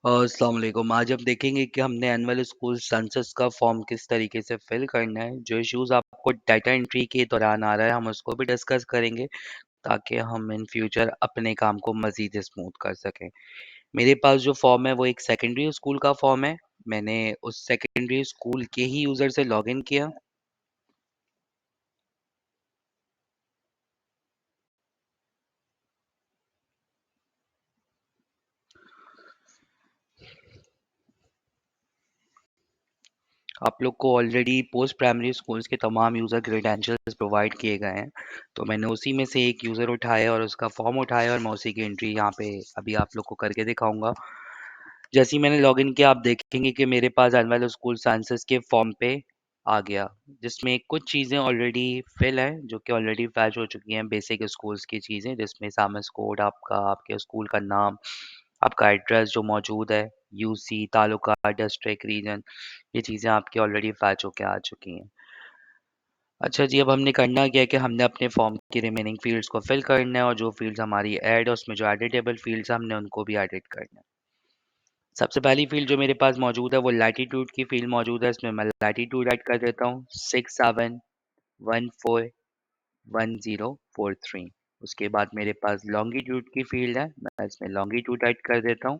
अस्सलाम वालेकुम। आज हम देखेंगे कि हमने एनुअल स्कूल सेंसस का फॉर्म किस तरीके से फिल करना है। जो इश्यूज आपको डाटा एंट्री के दौरान आ रहा है, हम उसको भी डिस्कस करेंगे ताकि हम इन फ्यूचर अपने काम को मज़ीद स्मूथ कर सकें। मेरे पास जो फॉर्म है वो एक सेकेंडरी स्कूल का फॉर्म है। मैंने उस सेकेंडरी स्कूल के ही यूज़र से लॉगिन किया। आप लोग को ऑलरेडी पोस्ट प्राइमरी स्कूल्स के तमाम यूज़र क्रेडेंशियल्स प्रोवाइड किए गए हैं। तो मैंने उसी में से एक यूज़र उठाया और उसका फॉर्म उठाया और मैं उसी की एंट्री यहाँ पे अभी आप लोग को करके दिखाऊंगा। जैसे ही मैंने लॉगिन किया, आप देखेंगे कि मेरे पास एनुअल स्कूल साइंसेस के फॉर्म पे आ गया, जिसमें कुछ चीज़ें ऑलरेडी फिल हैं जो कि ऑलरेडी फैच हो चुकी हैं, बेसिक स्कूल्स की चीज़ें, जिसमें सामस कोड आपका, आपके स्कूल का नाम, आपका एड्रेस जो मौजूद है, यूसी, तालुका, डिस्ट्रिक्ट, रीजन, ये चीज़ें आपकी ऑलरेडी फैच होके आ चुकी हैं। अच्छा जी, अब हमने करना क्या है कि हमने अपने फॉर्म की रिमेनिंग फील्ड्स को फिल करना है और जो फील्ड्स हमारी ऐड है उसमें जो एडिटेबल फील्ड्स हैं हमने उनको भी एडिट करना है। सबसे पहली फील्ड जो मेरे पास मौजूद है वो लैटीट्यूड की फील्ड मौजूद है। इसमें मैं लैटीट्यूड ऐड कर देता हूँ 67141043। उसके बाद मेरे पास लॉन्गिट्यूड की फील्ड है, मैं इसमें लॉन्गिट्यूड ऐड कर देता हूँ।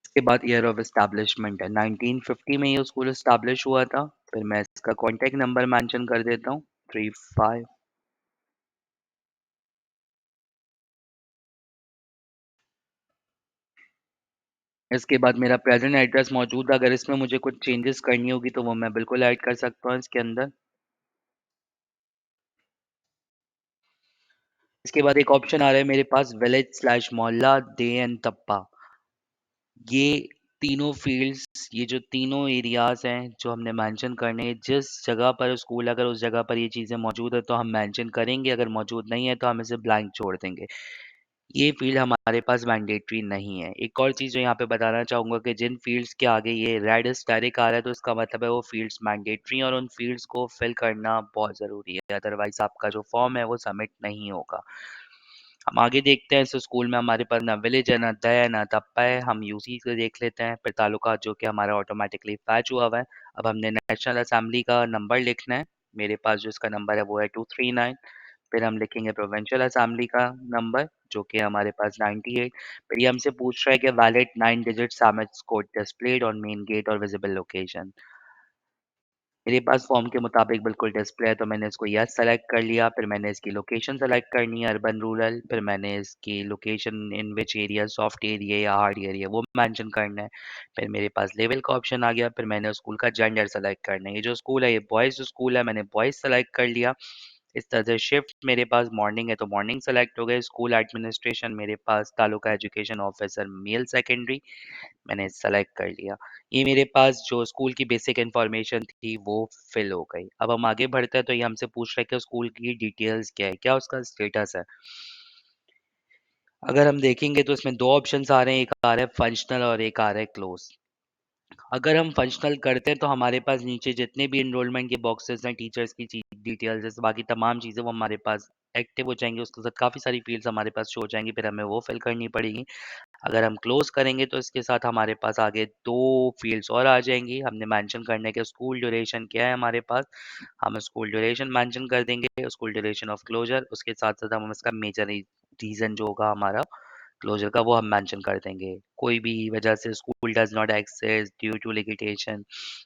इसके बाद ईयर ऑफ एस्टैब्लिशमेंट है, 1950 में ये स्कूल एस्टैब्लिश हुआ था। फिर मैं इसका कॉन्टैक्ट नंबर मेंशन कर देता हूँ 35। इसके बाद मेरा प्रेजेंट एड्रेस मौजूद है, अगर इसमें मुझे कुछ चेंजेस करनी होगी तो वो मैं बिल्कुल ऐड कर सकता हूँ इसके अंदर। इसके बाद एक ऑप्शन आ रहा है मेरे पास, विलेज स्लैश मोहल्ला दे एंड तप्पा। ये तीनों फील्ड्स, ये जो तीनों एरियाज हैं जो हमने मेंशन करने हैं, जिस जगह पर स्कूल, अगर उस जगह पर ये चीज़ें मौजूद है तो हम मेंशन करेंगे, अगर मौजूद नहीं है तो हम इसे ब्लैंक छोड़ देंगे। ये फील्ड हमारे पास मैंडेटरी नहीं है। एक और चीज़ जो यहाँ पे बताना चाहूँगा कि जिन फील्ड्स के आगे ये रेड स्टेरिक आ रहा है तो इसका मतलब है वो फील्ड्स मैंडेटरी हैं और उन फील्ड्स को फिल करना बहुत ज़रूरी है, अदरवाइज आपका जो फॉर्म है वो सबमिट नहीं होगा। हम आगे देखते हैं, इस स्कूल में हमारे पास ना विलेज है, ना दया है, ना तप्पा है। हम यूसी से देख लेते हैं, फिर तालुका जो कि हमारा ऑटोमेटिकली फैच हुआ हुआ है। अब हमने नेशनल असेंबली का नंबर लिखना है। मेरे पास जो इसका नंबर है वो है 239। फिर हम लिखेंगे प्रोविंशियल असेंबली का नंबर जो कि हमारे पास 98। फिर ये हमसे पूछ रहा है कि valid 9 digit SAMS code displayed on main gate और विजिबल लोकेशन। मेरे पास फॉर्म के मुताबिक बिल्कुल डिस्प्ले है तो मैंने इसको यस सेलेक्ट कर लिया। फिर मैंने इसकी लोकेशन सेलेक्ट करनी है, अर्बन रूरल। फिर मैंने इसकी location in which area, soft area या हार्ड एरिया, वो मेंशन करना है। फिर मेरे पास लेवल का ऑप्शन आ गया। फिर मैंने स्कूल का जेंडर सेलेक्ट करना है। ये जो स्कूल है ये बॉयज़ स्कूल है, मैंने बॉयज़ सेलेक्ट कर लिया। इस तरह से शिफ्ट मेरे पास मॉर्निंग है तो मॉर्निंग सेलेक्ट हो गए। स्कूल एडमिनिस्ट्रेशन मेरे पास तालुका एजुकेशन ऑफिसर मेल सेकेंडरी, मैंने सेलेक्ट कर लिया। ये मेरे पास जो स्कूल की बेसिक इन्फॉर्मेशन थी वो फिल हो गई। अब हम आगे बढ़ते हैं तो ये हमसे पूछ रहा है कि स्कूल की डिटेल्स क्या है, क्या उसका स्टेटस है। अगर हम देखेंगे तो इसमें दो ऑप्शंस आ रहे हैं, एक आ रहा है फंक्शनल और एक आ रहा है क्लोज। अगर हम फंक्शनल करते हैं तो हमारे पास नीचे जितने भी एनरोलमेंट के बॉक्सेस हैं, टीचर्स की डिटेल्स जैसे बाकी तमाम चीज़ें वो हमारे पास एक्टिव हो जाएंगी। उसके साथ काफ़ी सारी फील्ड्स हमारे पास शो हो जाएंगी, फिर हमें वो फिल करनी पड़ेगी। अगर हम क्लोज करेंगे तो इसके साथ हमारे पास आगे दो फील्ड्स और आ जाएंगी। हमने मेंशन करने के स्कूल ड्यूरेशन क्या है हमारे पास, हम स्कूल ड्यूरेशन मेंशन कर देंगे, स्कूल ड्यूरेशन ऑफ क्लोजर। उसके साथ साथ हम इसका मेजर रीजन जो होगा हमारा क्लोजर का वो हम मेंशन कर देंगे। कोई भी वजह से school does not access due to litigation,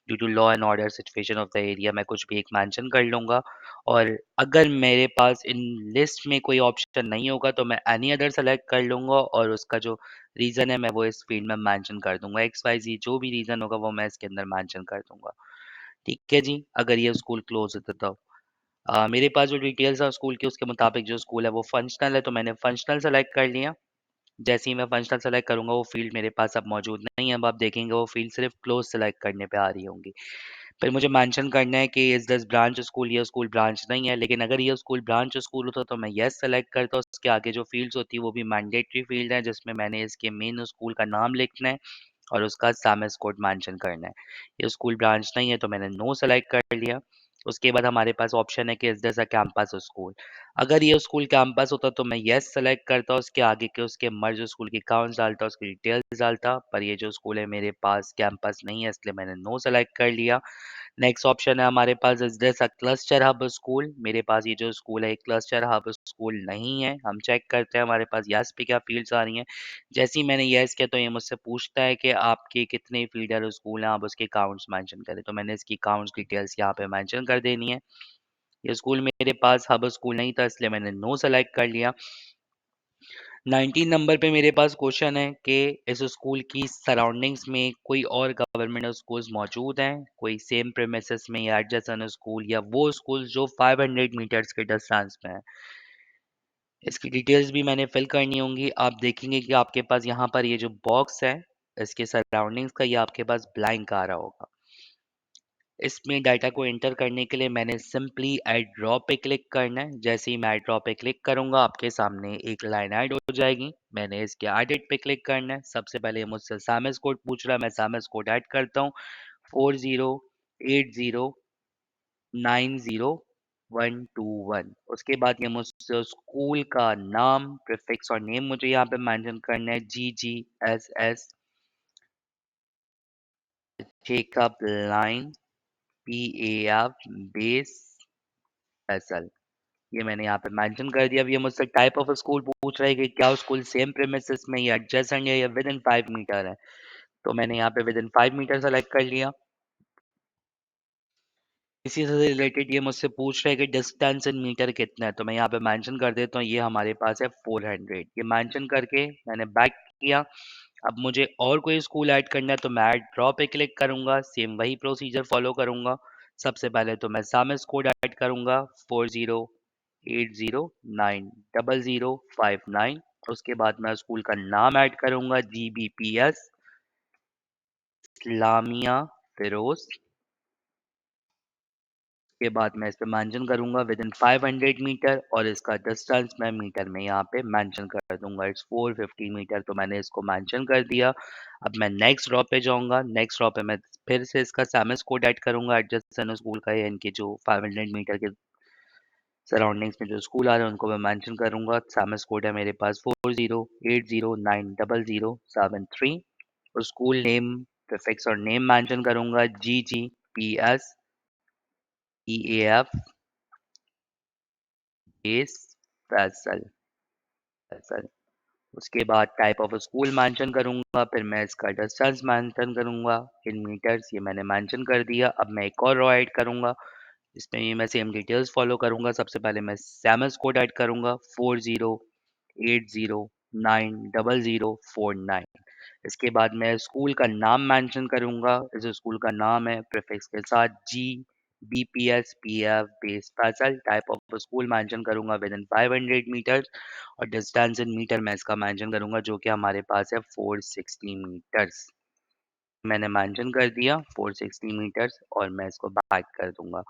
due to law and order situation of the area, मैं कुछ भी एक मेंशन कर लूँगा। और अगर मेरे पास इन लिस्ट में कोई ऑप्शन नहीं होगा तो मैं एनी अदर सेलेक्ट कर लूँगा और उसका जो रीज़न है मैं वो इस फील्ड में मेंशन कर दूँगा। एक्स वाई ज़ेड जो भी रीज़न होगा वो मैं इसके अंदर मेंशन कर दूँगा। ठीक है जी, अगर ये स्कूल क्लोज होता तो। मेरे पास जो डिटेल्स है स्कूल की उसके मुताबिक जो स्कूल है वो फंक्शनल है तो मैंने फंक्शनल सेलेक्ट कर लिया। जैसे ही मैं फंक्शनल सेलेक्ट करूँगा वो फ़ील्ड मेरे पास अब मौजूद नहीं है। अब आप देखेंगे वो फ़ील्ड सिर्फ़ क्लोज़ सेलेक्ट करने पे आ रही होंगी। फिर मुझे मेंशन करना है कि इज़ दिस ब्रांच स्कूल, ये स्कूल ब्रांच नहीं है। लेकिन अगर ये स्कूल ब्रांच स्कूल होता तो मैं येस सेलेक्ट करता। उसके आगे जो फ़ील्ड्स होती है वो भी मैंडेटरी फ़ील्ड है जिसमें मैंने इसके मेन स्कूल का नाम लिखना है और उसका सामस कोड मेंशन करना है। ये स्कूल ब्रांच नहीं है तो मैंने नो सेलेक्ट कर लिया। उसके बाद हमारे पास ऑप्शन है कि is this a campus school? अगर ये स्कूल कैंपस होता तो मैं येस सेलेक्ट करता, उसके आगे के उसके मर्ज स्कूल की अकाउंट्स डालता, उसकी डिटेल्स डालता, पर ये जो स्कूल है मेरे पास कैंपस नहीं है इसलिए मैंने नो सेलेक्ट कर लिया। नेक्स्ट ऑप्शन है हमारे पास is this a cluster hub school? मेरे पास ये जो स्कूल है, क्लस्टर हब स्कूल नहीं है। हम चेक करते हैं हमारे पास यस पे क्या फ़ील्ड्स आ रही हैं। जैसे ही मैंने यस किया तो ये मुझसे पूछता है कि आपके कितने फ़ीडर स्कूल हैं, आप उसके अकाउंट्स मेंशन करें। तो मैंने इसकी अकाउंट्स डिटेल्स यहाँ पे मेंशन कर देनी है। ये स्कूल मेरे पास हब स्कूल नहीं था इसलिए मैंने नो सेलेक्ट कर लिया। 19 नंबर पे मेरे पास क्वेश्चन है कि इस स्कूल की सराउंडिंग्स में कोई और गवर्नमेंट स्कूल्स मौजूद हैं, कोई सेम प्रीमिसेस में या एडजेसेंट स्कूल या वो स्कूल जो 500 मीटर्स के डिस्टेंस में है। इसकी डिटेल्स भी मैंने फिल करनी होंगी। आप देखेंगे कि आपके पास यहाँ पर ये जो बॉक्स है, इसके सराउंडिंग्स का ये आपके पास ब्लैंक आ रहा होगा। इसमें डाटा को एंटर करने के लिए मैंने सिंपली ऐड ड्रॉ पे क्लिक करना है। जैसे ही मैं ऐड ड्रॉ पे क्लिक करूंगा आपके सामने एक लाइन ऐड हो जाएगी। मैंने इसके एडिट पे क्लिक करना है। सबसे पहले मुझसे सामस कोड पूछ रहा है, मैं सामस कोड ऐड करता हूँ 4080900121। उसके बाद ये मुझसे स्कूल का नाम प्रीफिक्स और नेम मुझे यहाँ पे मेंशन करना है GGSS Jacob line PAF base SL. ये मैंने यहाँ पे मेंशन कर दिया। अब ये मुझसे टाइप ऑफ स्कूल पूछ रहा है कि क्या स्कूल सेम प्रीमिसेस में या एडजेसेंट है या विद इन 5 मीटर है। तो मैंने यहाँ पे विद इन 5 मीटर सेलेक्ट कर लिया। इसी से रिलेटेड ये मुझसे पूछ रहा है कि डिस्टेंस इन मीटर कितना है। तो मैं यहाँ पे मेंशन कर देता हूँ ये हमारे पास है 400। ये मेंशन करके मैंने बैक किया। अब मुझे और कोई स्कूल ऐड करना है तो मैं ऐड ड्रॉ पे क्लिक करूंगा। सेम वही प्रोसीजर फॉलो करूंगा। सबसे पहले तो मैं सामस कोड ऐड करूंगा 40809059। उसके बाद मैं स्कूल का नाम ऐड करूंगा GBPS इस्लामिया फिरोज। के बाद मैं इस पे मेंशन करूंगा विद इन 500 मीटर और इसका डिस्टेंस मैं मीटर में यहाँ पे मेंशन कर दूंगा इट्स 450 मीटर। तो मैंने इसको मेंशन कर दिया। अब मैं नेक्स्ट ड्रॉप पे जाऊंगा। नेक्स्ट ड्रॉप पे मैं फिर से इसका सामस कोड ऐड करूंगा एडजस्टन स्कूल का या इनके जो 500 मीटर के सराउंडिंग्स में जो स्कूल आ रहे हैं उनको मैं मेंशन करूंगा। सामस कोड है मेरे पास 40809007 3। और स्कूल नेम प्रीफिक्स और नेम मेंशन करूंगा GGPS EAF base Faisal Faisal. उसके बाद टाइप ऑफ स्कूल मेंशन करूंगा। फिर मैं इसका डिस्टेंस मेंशन करूंगा इन मीटर्स। ये मैंने मेंशन कर दिया। अब मैं एक और रो ऐड करूंगा। इसमें ये मैं सेम डिटेल्स फॉलो करूंगा। सबसे पहले मैं सैमस कोड ऐड करूंगा 4080900049। इसके बाद मैं स्कूल का नाम मेंशन करूंगा। इस स्कूल का नाम है प्रीफिक्स के साथ GBPS PF base Faisal. Type of school mention करूंगा विद इन 500 मीटर्स और डिस्टेंस इन मीटर में इसका मेंशन करूंगा जो कि हमारे पास है 460 मीटर्स। मैंने मेंशन कर दिया 460 मीटर्स और मैं इसको बैक कर दूंगा।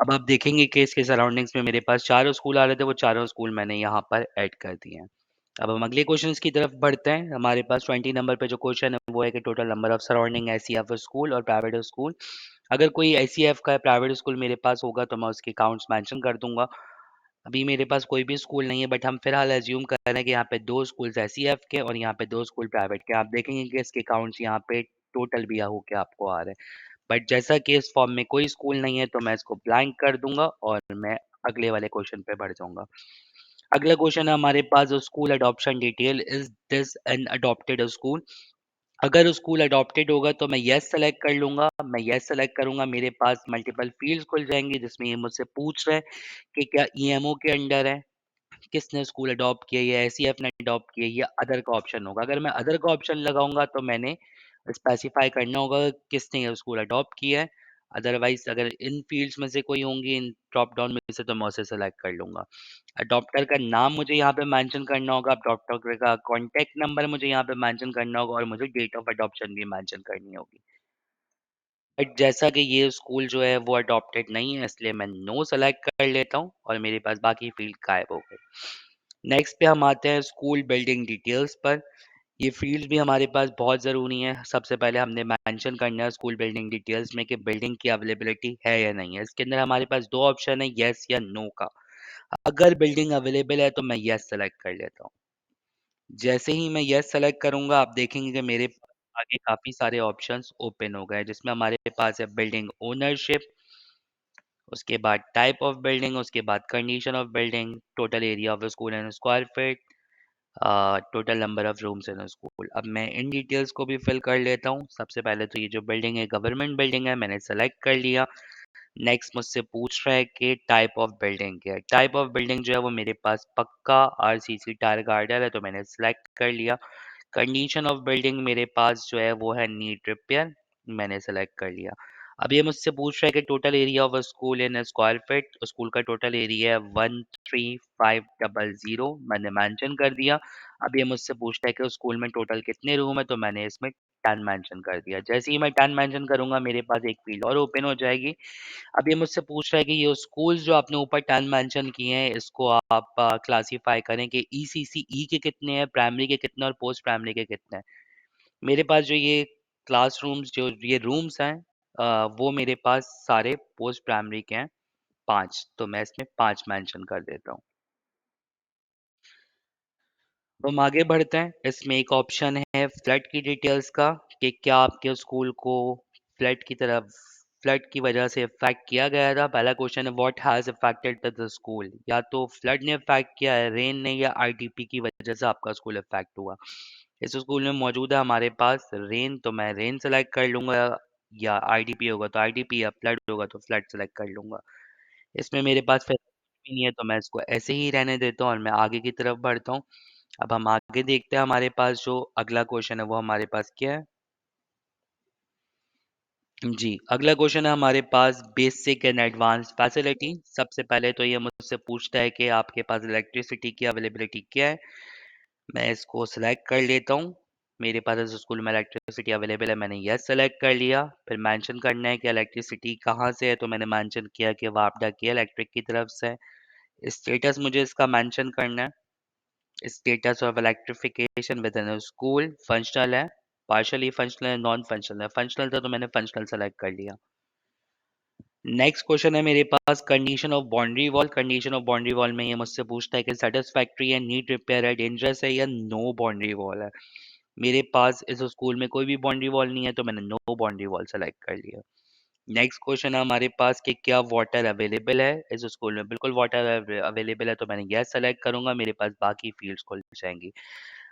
अब आप देखेंगे कि इसके सराउंडिंग्स में मेरे पास चारों स्कूल आ रहे थे, वो चारों स्कूल मैंने यहाँ पर ऐड कर दिए हैं। अब हम अगले क्वेश्चंस की तरफ बढ़ते हैं। हमारे पास 20 नंबर पे जो क्वेश्चन है वो है कि total number of surrounding ACF school और प्राइवेट स्कूल। अगर कोई एसीएफ का प्राइवेट स्कूल मेरे पास होगा तो मैं उसके अकाउंट्स मेंशन कर दूंगा। अभी मेरे पास कोई भी स्कूल नहीं है बट हम फिलहाल एज्यूम कर रहे हैं कि यहाँ पे दो स्कूल्स एसीएफ के और यहाँ पे दो स्कूल प्राइवेट के। आप देखेंगे कि इसके अकाउंट्स यहाँ पे टोटल भी होके आपको आ रहे हैं। बट जैसा कि इस फॉर्म में कोई स्कूल नहीं है तो मैं इसको ब्लैंक कर दूंगा और मैं अगले वाले क्वेश्चन पे बढ़ जाऊंगा। अगला क्वेश्चन है हमारे पास school adoption detail is this an adopted school? अगर स्कूल अडॉप्टेड होगा तो मैं यस सेलेक्ट कर लूंगा। मैं यस सेलेक्ट करूंगा मेरे पास मल्टीपल फील्ड्स खुल जाएंगी जिसमें ये मुझसे पूछ रहे हैं कि क्या ईएमओ के अंडर है, किसने स्कूल अडॉप्ट किया, या एसीएफ ने अडॉप्ट किया, या अदर का ऑप्शन होगा। अगर मैं अदर का ऑप्शन लगाऊंगा तो मैंने स्पेसिफाई करना होगा किसने ये स्कूल अडॉप्ट किया है। अदरवाइज अगर इन फील्ड्स में से कोई होंगी इन ड्रॉप डाउन में से तो मैं उसे सेलेक्ट कर लूंगा। अडॉप्टर का नाम मुझे यहाँ पे मेंशन करना होगा। अडॉप्टर का कॉन्टैक्ट नंबर मुझे यहाँ पे मेंशन करना होगा और मुझे डेट ऑफ अडॉप्शन भी मेंशन करनी होगी। बट जैसा कि ये स्कूल जो है वो अडॉप्टेड नहीं है इसलिए मैं नो सेलेक्ट कर लेता हूँ और मेरे पास बाकी फील्ड गायब हो गए। नेक्स्ट पे हम आते हैं स्कूल बिल्डिंग डिटेल्स पर। ये फ़ील्ड्स भी हमारे पास बहुत ज़रूरी हैं। सबसे पहले हमने मेंशन करना है स्कूल बिल्डिंग डिटेल्स में कि बिल्डिंग की अवेलेबिलिटी है या नहीं है। इसके अंदर हमारे पास 2 ऑप्शन है, येस या नो का। अगर बिल्डिंग अवेलेबल है तो मैं येस सेलेक्ट कर लेता हूँ। जैसे ही मैं येस सेलेक्ट करूँगा, आप देखेंगे कि मेरे आगे काफ़ी सारे ऑप्शंस ओपन हो गए, जिसमें हमारे पास है बिल्डिंग ओनरशिप, उसके बाद टाइप ऑफ बिल्डिंग, उसके बाद condition of building, total area of the school in square feet, total number of rooms in school. अब मैं इन डिटेल्स को भी फिल कर लेता हूँ। सबसे पहले तो ये जो बिल्डिंग है गवर्नमेंट बिल्डिंग है, मैंने सेलेक्ट कर लिया। नेक्स्ट मुझसे पूछ रहा है कि टाइप ऑफ बिल्डिंग क्या है। टाइप ऑफ बिल्डिंग जो है वो मेरे पास पक्का आरसीसी टायर गार्डर है, तो मैंने सेलेक्ट कर लिया। कंडीशन ऑफ बिल्डिंग मेरे पास जो है वो है नीड रिपेयर, मैंने सेलेक्ट कर लिया। अब ये मुझसे पूछ रहा है कि total area of a school in square feet. School का टोटल एरिया है 13500, मैंने मेंशन कर दिया। अब ये मुझसे पूछता है कि उस स्कूल में टोटल कितने रूम है, तो मैंने इसमें 10 मेंशन कर दिया। जैसे ही मैं 10 मेंशन करूंगा मेरे पास एक फील्ड और ओपन हो जाएगी। अब ये मुझसे पूछ रहा है कि ये स्कूल्स जो आपने ऊपर 10 मेंशन किए हैं, इसको आप क्लासिफाई करें कि ईसीसीई के कितने हैं, प्राइमरी के कितने और पोस्ट प्राइमरी के कितने हैं। मेरे पास जो ये क्लासरूम्स जो ये रूम्स हैं, वो मेरे पास सारे पोस्ट प्राइमरी के हैं 5, तो मैं इसमें 5 मेंशन कर देता हूँ। तो हम आगे बढ़ते हैं। इसमें एक ऑप्शन है फ्लड की डिटेल्स का, कि क्या आपके स्कूल को फ्लड की वजह से इफेक्ट किया गया था। पहला क्वेश्चन है what has affected the school, या तो फ्लड ने इफेक्ट किया है, रेन ने, या आईडीपी की वजह से आपका स्कूल इफेक्ट हुआ। इस स्कूल में मौजूद है हमारे पास रेन, तो मैं रेन सेलेक्ट कर लूंगा, या आईडीपी होगा तो आईडीपी, या फ्लड होगा तो फ्लड सेलेक्ट कर लूंगा। इसमें मेरे पास फिर कुछ भी नहीं है, तो मैं इसको ऐसे ही रहने देता हूँ और मैं आगे की तरफ बढ़ता हूँ। अब हम आगे देखते हैं, हमारे पास जो अगला क्वेश्चन है वो हमारे पास क्या है। जी, अगला क्वेश्चन है हमारे पास बेसिक एंड एडवांस फैसिलिटी। सबसे पहले तो ये मुझसे पूछता है कि आपके पास इलेक्ट्रिसिटी की अवेलेबिलिटी क्या है। मैं इसको सिलेक्ट कर लेता हूँ। मेरे पास इस स्कूल में इलेक्ट्रिसिटी अवेलेबल है, मैंने यस सेलेक्ट कर लिया। फिर मेंशन करना है कि इलेक्ट्रिसिटी कहाँ से है, तो मैंने मेंशन किया कि वापडा की इलेक्ट्रिक की तरफ से है। स्टेटस मुझे इसका मेंशन करना है। Status of electrification with in school functional है, पार्शली फंक्शनल है, नॉन फंक्शनल है। फंक्शनल था तो मैंने फंक्शनल सेलेक्ट कर लिया। नेक्स्ट क्वेश्चन है मेरे पास condition of boundary wall. Condition of boundary wall में ये मुझसे पूछता है कि सेटिस्फैक्ट्री है, नीड रिपेयर है, डेंजरस है, या नो बाउंड्री वॉल है। मेरे पास इस स्कूल में कोई भी बाउंड्री वॉल नहीं है, तो मैंने नो बाउंड्री वॉल सेलेक्ट कर लिया। नेक्स्ट क्वेश्चन है हमारे पास कि क्या वाटर अवेलेबल है इस स्कूल में। बिल्कुल वाटर अवेलेबल है, तो मैंने यस सेलेक्ट करूंगा, मेरे पास बाकी फील्ड्स खुल जाएंगी।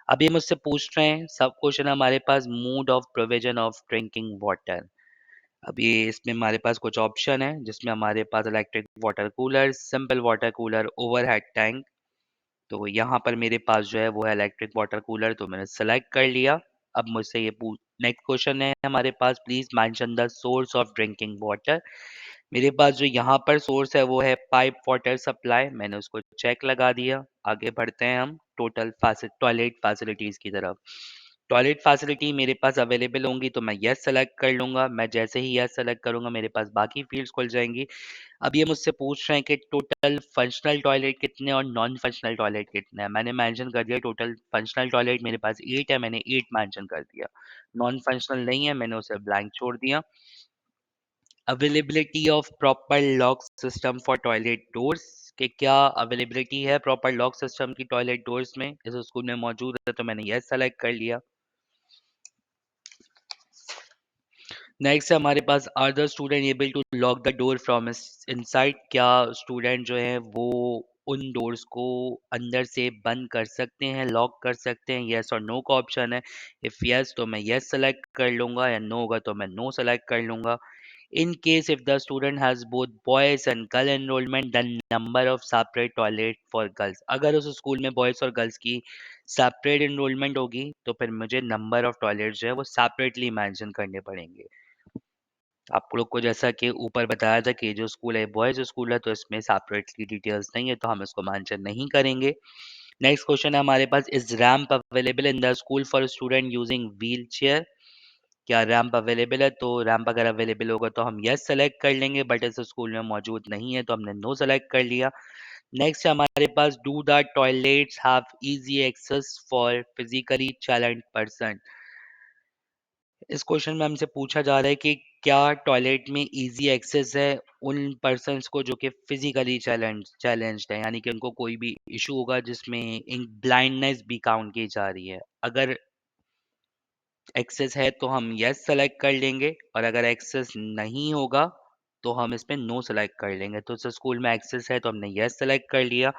अब ये मुझसे पूछ रहे हैं सब क्वेश्चन हमारे पास mode of provision of drinking water. अब ये इसमें हमारे पास कुछ ऑप्शन है, जिसमें हमारे पास electric water cooler, simple water cooler, overhead tank. तो यहाँ पर मेरे पास जो है वो है इलेक्ट्रिक वाटर कूलर, तो मैंने सेलेक्ट कर लिया। अब मुझसे ये पूछ नेक्स्ट क्वेश्चन है हमारे पास, please mention the source of drinking water. मेरे पास जो यहाँ पर सोर्स है वो है पाइप वाटर सप्लाई, मैंने उसको चेक लगा दिया। आगे बढ़ते हैं हम टॉयलेट फैसिलिटीज की तरफ। टॉयलेट फैसिलिटी मेरे पास अवेलेबल होंगी तो मैं यस सेलेक्ट कर लूंगा। मैं जैसे ही यस सेलेक्ट करूंगा मेरे पास बाकी फील्ड्स खुल जाएंगी। अब ये मुझसे पूछ रहे हैं कि टोटल फंक्शनल टॉयलेट कितने और नॉन फंक्शनल टॉयलेट कितने हैं। मैंने मेंशन कर दिया टोटल फंक्शनल टॉयलेट मेरे पास 8 है, मैंने 8 मेंशन कर दिया। नॉन फंक्शनल नहीं है, मैंने उसे ब्लैंक छोड़ दिया। Availability of proper lock system for toilet doors, कि क्या अवेलेबिलिटी है प्रॉपर लॉक सिस्टम की टॉयलेट डोर्स में, इस स्कूल में मौजूद है, तो मैंने यस सेलेक्ट कर लिया। नेक्स्ट है हमारे पास are the student able to lock the door from inside, क्या स्टूडेंट जो है वो उन डोर्स को अंदर से बंद कर सकते हैं, लॉक कर सकते हैं। यस और नो का ऑप्शन है। इफ यस तो मैं यस सेलेक्ट कर लूंगा, या नो होगा तो मैं नो सेलेक्ट कर लूंगा। In case if the student has both boys and girl enrollment, the number of separate toilet for girls, अगर उस स्कूल में बॉयज और गर्ल्स की सेपरेट एनरोलमेंट होगी तो फिर मुझे नंबर ऑफ टॉयलेट जो है वो सेपरेटली मेंशन करने पड़ेंगे। आप लोग को जैसा कि ऊपर बताया था कि जो स्कूल है बॉयज स्कूल है, तो इसमें सेपरेटली डिटेल्स नहीं है, तो हम इसको मेंशन नहीं करेंगे। नेक्स्ट क्वेश्चन है हमारे पास, is ramp available in the school for student using wheel chair, क्या रैंप अवेलेबल है। तो रैंप अगर अवेलेबल होगा तो हम यस सेलेक्ट कर लेंगे, बट इस स्कूल में मौजूद नहीं है तो हमने नो सेलेक्ट कर लिया। नेक्स्ट हमारे पास, do the toilets have easy access for physically challenged person. इस क्वेश्चन में हमसे पूछा जा रहा है कि क्या टॉयलेट में इजी एक्सेस है उन पर्सन्स को जो कि फिजिकली चैलेंज्ड है, यानी कि उनको कोई भी इशू होगा जिसमें इन ब्लाइंडनेस भी काउंट की जा रही है। अगर एक्सेस है तो हम यस सेलेक्ट कर लेंगे, और अगर एक्सेस नहीं होगा तो हम इसमें नो सेलेक्ट कर लेंगे। तो स्कूल में एक्सेस है तो हमने यस सेलेक्ट कर लिया।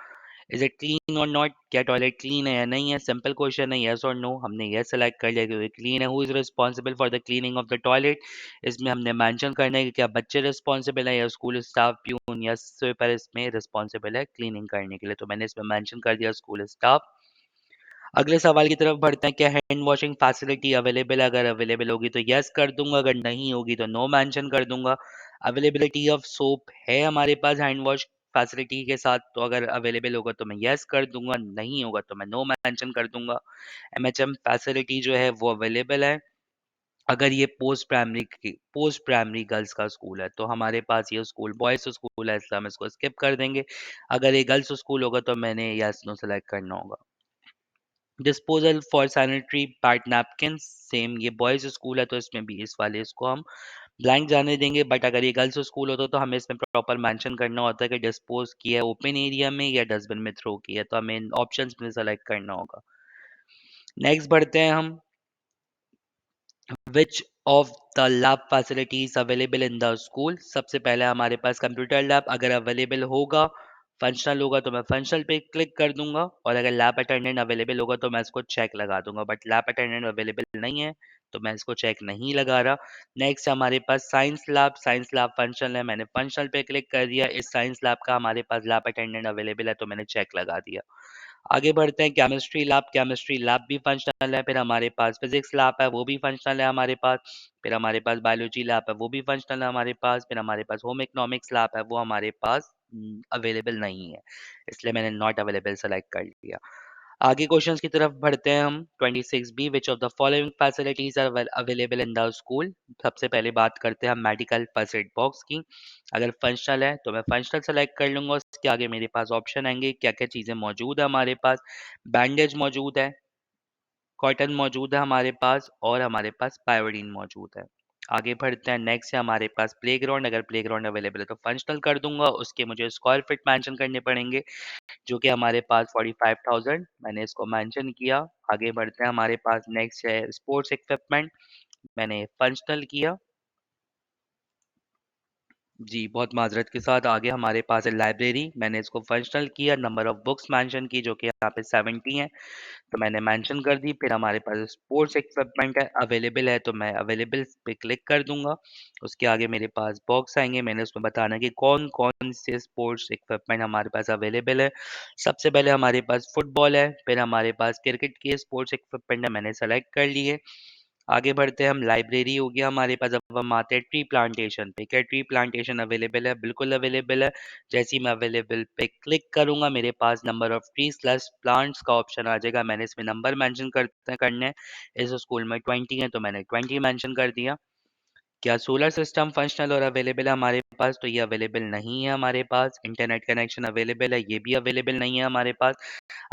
इज इट क्लीन और नॉट, क्या टॉयलेट क्लीन है या नहीं है, सिंपल क्वेश्चन है, यस और नो। हमने यस सेलेक्ट कर लिया क्योंकि क्लीन है। Who is responsible for the cleaning of the toilet, इसमें हमने मेंशन करना है कि क्या बच्चे रिस्पॉन्सिबल है या स्कूल स्टाफ, प्यून या स्वीपर इसमें रिस्पॉन्सिबल है क्लीनिंग करने के लिए। तो मैंने इसमें मेंशन कर दिया स्कूल स्टाफ। अगले सवाल की तरफ बढ़ते हैं, क्या हैंड वॉशिंग फैसिलिटी अवेलेबल है? अगर अवेलेबल होगी तो यस कर दूंगा, अगर नहीं होगी तो नो मेंशन कर दूंगा। अवेलेबिलिटी ऑफ सोप है हमारे पास हैंड वॉश फैसिलिटी के साथ, तो अगर अवेलेबल होगा तो मैं यस कर दूंगा, नहीं होगा तो मैं नो मेंशन कर दूंगा। एमएचएम फैसिलिटी जो है वो अवेलेबल है। अगर ये पोस्ट प्राइमरी गर्ल्स का स्कूल है तो हमारे पास ये स्कूल बॉयज स्कूल है, इसलिए हम इसको स्किप कर देंगे। अगर ये गर्ल्स स्कूल होगा तो मैंने यस नो सेलेक्ट करना होगा। Disposal for sanitary pad napkin, same ये बॉयज स्कूल है तो इसमें भी इस वाले इसको हम ब्लैंक जाने देंगे। बट अगर ये गर्ल्स स्कूल होता तो हमें इसमें प्रॉपर मेंशन करना होता है कि डिस्पोज किया है ओपन एरिया में या डस्टबिन में थ्रो किया है, तो हमें इन ऑप्शंस में सेलेक्ट करना होगा। नेक्स्ट बढ़ते हैं हम, विच of the lab facilities available in the school. सबसे पहले हमारे पास कंप्यूटर लैब अगर अवेलेबल होगा, फंक्शनल होगा तो मैं फंक्शनल पे क्लिक कर दूंगा, और अगर लैब अटेंडेंट अवेलेबल होगा तो मैं इसको चेक लगा दूंगा। बट लैब अटेंडेंट अवेलेबल नहीं है तो मैं इसको चेक नहीं लगा रहा। नेक्स्ट हमारे पास साइंस लैब फंक्शनल है, मैंने फंक्शनल पे क्लिक कर दिया। इस साइंस लैब का हमारे पास लैब अटेंडेंट अवेलेबल है तो मैंने चेक लगा दिया। आगे बढ़ते हैं, केमिस्ट्री लैब भी फंक्शनल है। फिर हमारे पास फिजिक्स लैब है, वो भी फंक्शनल है हमारे पास। फिर हमारे पास बायोलॉजी लैब है, वो भी फंक्शनल है हमारे पास। फिर हमारे पास होम इकोनॉमिक्स लैब है, वो हमारे पास अवेलेबल नहीं है, इसलिए मैंने नॉट अवेलेबल सेलेक्ट कर लिया। आगे क्वेश्चंस की तरफ बढ़ते हैं हम। 26 B, which of the following facilities are available in the school. सबसे पहले बात करते हैं हम मेडिकल फर्स्ट एड बॉक्स की। अगर फंक्शनल है तो मैं फंक्शनल सेलेक्ट कर लूंगा, उसके आगे मेरे पास ऑप्शन आएंगे क्या क्या चीज़ें मौजूद है हमारे पास। बैंडेज मौजूद है, कॉटन मौजूद है हमारे पास, और हमारे पास पायोडीन मौजूद है। आगे बढ़ते हैं, नेक्स्ट है हमारे पास प्लेग्राउंड। अगर प्लेग्राउंड अवेलेबल है तो फंक्शनल कर दूंगा, उसके मुझे स्क्वायर फीट मेंशन करने पड़ेंगे जो कि हमारे पास 45,000, मैंने इसको मेंशन किया। आगे बढ़ते हैं, हमारे पास नेक्स्ट है स्पोर्ट्स इक्विपमेंट, मैंने फंक्शनल किया। जी, बहुत माज़रत के साथ आगे हमारे पास है लाइब्रेरी, मैंने इसको फंक्शनल किया। नंबर ऑफ बुक्स मेंशन की जो कि यहाँ पे 70 है तो मैंने मेंशन कर दी। फिर हमारे पास स्पोर्ट्स इक्विपमेंट है, अवेलेबल है तो मैं अवेलेबल पे क्लिक कर दूंगा। उसके आगे मेरे पास बॉक्स आएंगे, मैंने उसमें बताना कि कौन कौन से स्पोर्ट्स इक्विपमेंट हमारे पास अवेलेबल है। सबसे पहले हमारे पास फुटबॉल है, फिर हमारे पास क्रिकेट के स्पोर्ट्स इक्विपमेंट है, मैंने सेलेक्ट कर लिए। आगे बढ़ते हैं हम, लाइब्रेरी हो गया हमारे पास। अब हम आते हैं ट्री प्लांटेशन पे। क्या ट्री प्लांटेशन अवेलेबल है? बिल्कुल अवेलेबल है। जैसे ही मैं अवेलेबल पे क्लिक करूंगा मेरे पास number of tree slash plants का ऑप्शन आ जाएगा, मैंने इसमें नंबर मेंशन करने हैं। इस स्कूल में 20 है तो मैंने 20 मेंशन कर दिया। क्या सोलर सिस्टम फंक्शनल और अवेलेबल है हमारे पास? तो ये अवेलेबल नहीं है हमारे पास। इंटरनेट कनेक्शन अवेलेबल है, ये भी अवेलेबल नहीं है हमारे पास।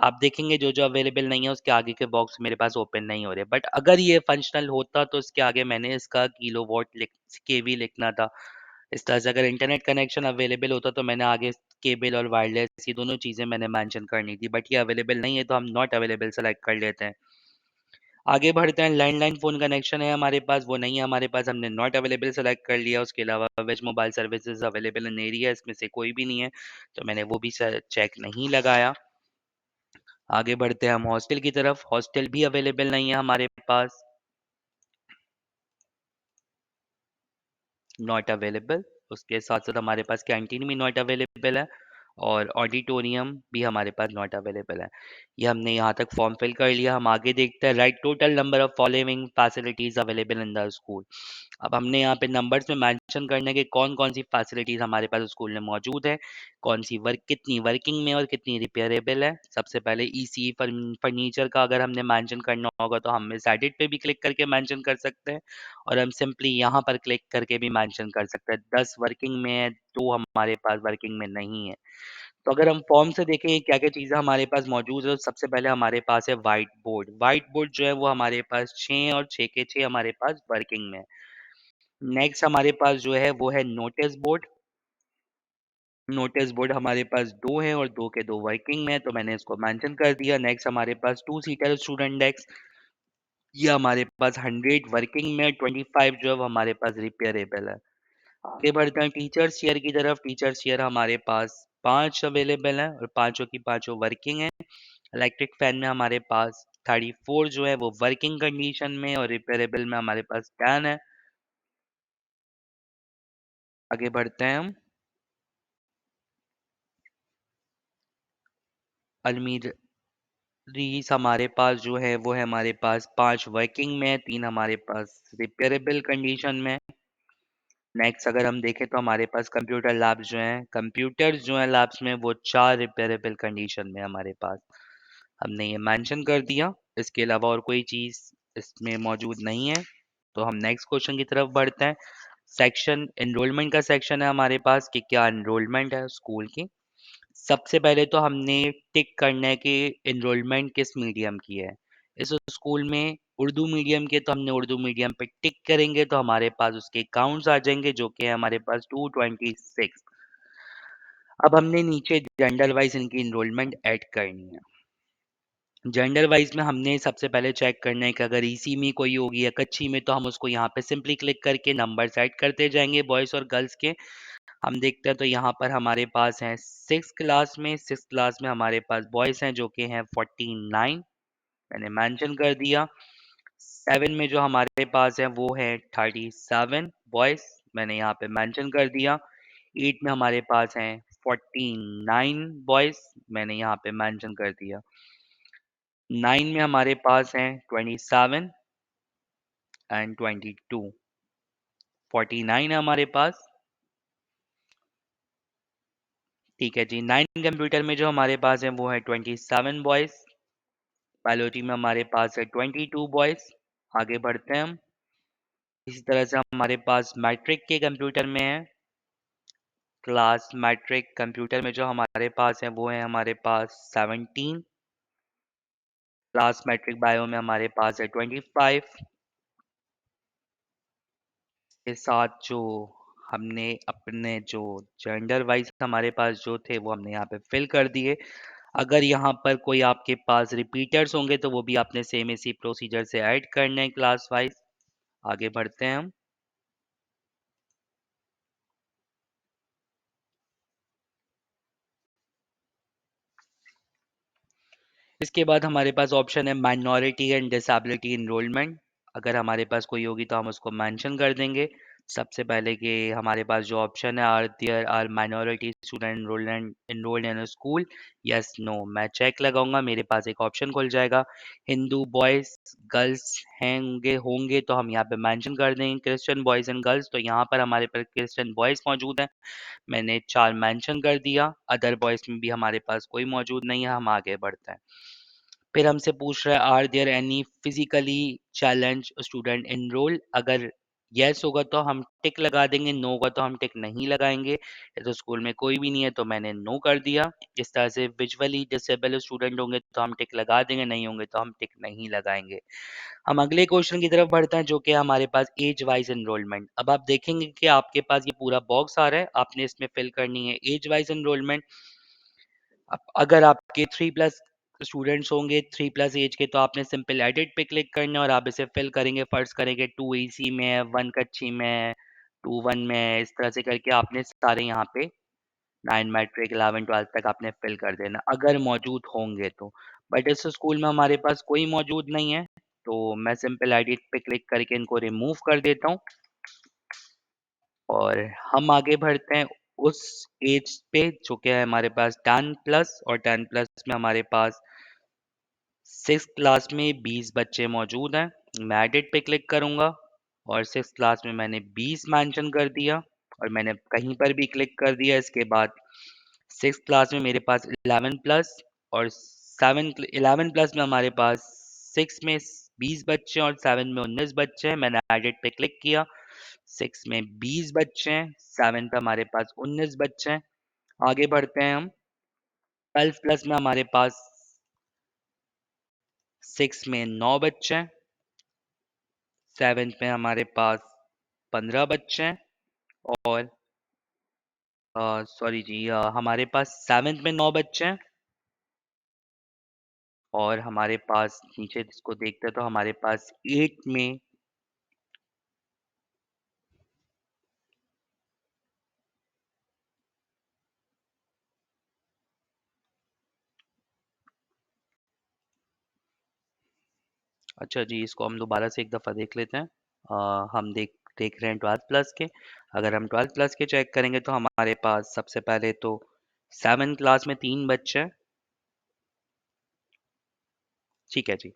आप देखेंगे जो जो अवेलेबल नहीं है उसके आगे के बॉक्स मेरे पास ओपन नहीं हो रहे। बट अगर ये फंक्शनल होता तो इसके आगे मैंने इसका किलोवाट लिख केवी लिखना था। इस तरह से अगर इंटरनेट कनेक्शन अवेलेबल होता तो मैंने आगे केबल और वायरलेस ये दोनों चीज़ें मैंने मेंशन करनी थी, बट ये अवेलेबल नहीं है तो हम नॉट अवेलेबल सेलेक्ट कर लेते हैं। आगे बढ़ते हैं, लैंडलाइन फ़ोन कनेक्शन है हमारे पास, वो नहीं है हमारे पास, हमने नॉट अवेलेबल सेलेक्ट कर लिया। उसके अलावा was mobile services available in area, इसमें से कोई भी नहीं है तो मैंने वो भी चेक नहीं लगाया। आगे बढ़ते हैं हम हॉस्टल की तरफ। हॉस्टल भी अवेलेबल नहीं है हमारे पास, नॉट अवेलेबल। उसके साथ साथ हमारे पास कैंटीन भी नॉट अवेलेबल है, और ऑडिटोरियम भी हमारे पास नॉट अवेलेबल है। ये हमने यहाँ तक फॉर्म फिल कर लिया। हम आगे देखते हैं, right total number of following facilities available in the school. अब हमने यहाँ पे नंबर्स में मेंशन करना है कि कौन कौन सी फैसिलिटीज हमारे पास स्कूल में मौजूद है, कौन सी वर्क कितनी वर्किंग में और कितनी रिपेयरेबल है। सबसे पहले ईसी फर्नीचर का अगर हमने मेंशन करना होगा तो हम इस एडिट पे भी क्लिक करके मेंशन कर सकते हैं, और हम सिंपली यहाँ पर क्लिक करके भी मेंशन कर सकते हैं। 10 वर्किंग में है, 2 हमारे पास वर्किंग में नहीं है। तो अगर हम फॉर्म से देखें क्या-क्या चीज़ें हमारे पास मौजूद है, तो सबसे पहले हमारे पास है व्हाइट बोर्ड। व्हाइट बोर्ड जो है वो हमारे पास 6 और 6 के 6 हमारे पास वर्किंग में है। नेक्स्ट हमारे पास जो है वो है नोटिस बोर्ड। नोटिस बोर्ड हमारे पास 2 हैं और 2 के 2 वर्किंग में है, तो मैंने इसको मेंशन कर दिया। नेक्स्ट हमारे पास 2 सीटर स्टूडेंट डेस्क, ये हमारे पास 100 वर्किंग में है, 25 जो है वो हमारे पास रिपेयरेबल है। आगे बढ़ते हैं टीचर्स चेयर की तरफ। टीचर्स चेयर हमारे पास 5 अवेलेबल हैं और पाँचों की पाँचों वर्किंग हैं। इलेक्ट्रिक फैन में हमारे पास 34 जो है वो वर्किंग कंडीशन में और रिपेयरेबल में हमारे पास 10 है। आगे बढ़ते हैं हम। अलमीरीज हमारे पास जो है वो है हमारे पास 5 वर्किंग में, 3 हमारे पास रिपेयरेबल कंडीशन में। नेक्स्ट अगर हम देखें तो हमारे पास कंप्यूटर लैब्स जो हैं, कंप्यूटर्स जो हैं लैब्स में वो 4 रिपेयरेबल कंडीशन में हमारे पास। हमने ये मेंशन कर दिया। इसके अलावा और कोई चीज़ इसमें मौजूद नहीं है। तो हम नेक्स्ट क्वेश्चन की तरफ बढ़ते हैं। सेक्शन एनरोलमेंट का सेक्शन है हमारे पास कि क्या एनरोलमेंट है स्कूल की। सबसे पहले तो हमने टिक करना है कि एनरोलमेंट किस मीडियम की है। इस स्कूल में उर्दू मीडियम के, तो हमने उर्दू मीडियम पे टिक करेंगे तो हमारे पास उसके काउंट्स आ जाएंगे जो कि है हमारे पास 226। अब हमने नीचे जेंडर वाइज इनकी एनरोलमेंट ऐड करनी है। जेंडर वाइज में हमने सबसे पहले चेक करना है कि अगर ईसी में कोई होगी या कच्ची में, तो हम उसको यहाँ पे सिंपली क्लिक करके नंबर ऐड करते जाएंगे बॉयज़ और गर्ल्स के। हम देखते हैं तो यहाँ पर हमारे पास हैं 6 क्लास में हमारे पास बॉयज़ हैं जो कि हैं 49, मैंने मेंशन कर दिया। 7 में जो हमारे पास है वो है 37 बॉयज़, मैंने यहाँ पे मेंशन कर दिया। 8 में हमारे पास हैं 49 बॉयज़, मैंने यहाँ पे मेंशन कर दिया। 9 में हमारे पास हैं 27 एंड 22। 49 है हमारे पास। ठीक है जी। 9 कंप्यूटर में जो हमारे पास है वो है 27 बॉयज़। बायोलॉजी में हमारे पास है 22 बॉयज़। आगे बढ़ते हैं हम। इसी तरह से हमारे पास मैट्रिक के कंप्यूटर में है। क्लास मैट्रिक कंप्यूटर में जो हमारे पास है वो है हमारे पास 17। क्लास मैट्रिक बायो में हमारे पास है 25। के साथ जो हमने अपने जो जेंडर वाइज हमारे पास जो थे वो हमने यहाँ पे फिल कर दिए। अगर यहाँ पर कोई आपके पास रिपीटर्स होंगे तो वो भी आपने सेम इसी प्रोसीजर से ऐड करने हैं क्लास वाइज। आगे बढ़ते हैं हम। इसके बाद हमारे पास ऑप्शन है माइनॉरिटी एंड डिसेबिलिटी इनरोलमेंट। अगर हमारे पास कोई होगी तो हम उसको मेंशन कर देंगे। सबसे पहले कि हमारे पास जो ऑप्शन है, are there are minority student enrolled in school, yes no, मैं चेक लगाऊंगा, मेरे पास एक ऑप्शन खुल जाएगा। हिंदू बॉयज गर्ल्स होंगे होंगे तो हम यहाँ पे मेंशन कर देंगे क्रिश्चियन बॉयज एंड गर्ल्स, तो यहाँ पर हमारे पास क्रिश्चियन बॉयज मौजूद हैं, मैंने 4 मेंशन कर दिया। अदर बॉयज में भी हमारे पास कोई मौजूद नहीं है। हम आगे बढ़ते हैं। फिर हमसे पूछ रहा है are there any physically challenge student enrol. अगर यस होगा तो हम टिक लगा देंगे, नो होगा तो हम टिक नहीं लगाएंगे। ये तो स्कूल में कोई भी नहीं है तो मैंने नो कर दिया। इस तरह से विजुअली डिसेबल स्टूडेंट होंगे तो हम टिक लगा देंगे, नहीं होंगे तो हम टिक नहीं लगाएंगे। हम अगले क्वेश्चन की तरफ बढ़ते हैं जो कि हमारे पास एज वाइज एनरोलमेंट। अब आप देखेंगे कि आपके पास ये पूरा बॉक्स आ रहा है, आपने इसमें फिल करनी है एज वाइज एनरोलमेंट। अगर आपके 3+ स्टूडेंट्स होंगे 3+ एज के, तो आपने सिंपल एडिट पे क्लिक करना है और आप इसे फिल करेंगे। फर्स्ट करेंगे 2 ईसी में है, 1 कच्ची में है, 2 1 में है, इस तरह से करके आपने सारे यहाँ पे 9 मैट्रिक 11 12 तक आपने फिल कर देना अगर मौजूद होंगे तो। बट इस स्कूल में हमारे पास कोई मौजूद नहीं है, तो मैं सिंपल एडिट पे क्लिक करके इनको रिमूव कर देता हूँ और हम आगे बढ़ते हैं उस एज पे जो कि है हमारे पास 10+ और 10+ में हमारे पास 6 क्लास में 20 बच्चे मौजूद हैं। मैं एडिट पे क्लिक करूंगा और 6 क्लास में मैंने 20 मेंशन कर दिया और मैंने कहीं पर भी क्लिक कर दिया। इसके बाद 6 क्लास में मेरे पास 11+ और 11+ में हमारे पास 6 में 20 बच्चे और 7 में 19 बच्चे हैं। मैंने एडिट पे क्लिक किया। 6 में 20 बच्चे हैं, 7 पे हमारे पास 19 बच्चे हैं। आगे बढ़ते हैं हम। 12 प्लस में हमारे पास 6 में 9 बच्चे हैं, 7th में हमारे पास 15 बच्चे हैं और सॉरी जी, हमारे पास 7th में 9 बच्चे हैं और हमारे पास नीचे इसको देखते हैं तो हमारे पास 8 में अच्छा जी, इसको हम दोबारा से एक दफ़ा देख लेते हैं। हम देख देख रहे हैं 12 प्लस के। अगर हम 12 प्लस के चेक करेंगे तो हमारे पास सबसे पहले तो 7 क्लास में 3 बच्चे हैं। ठीक है जी।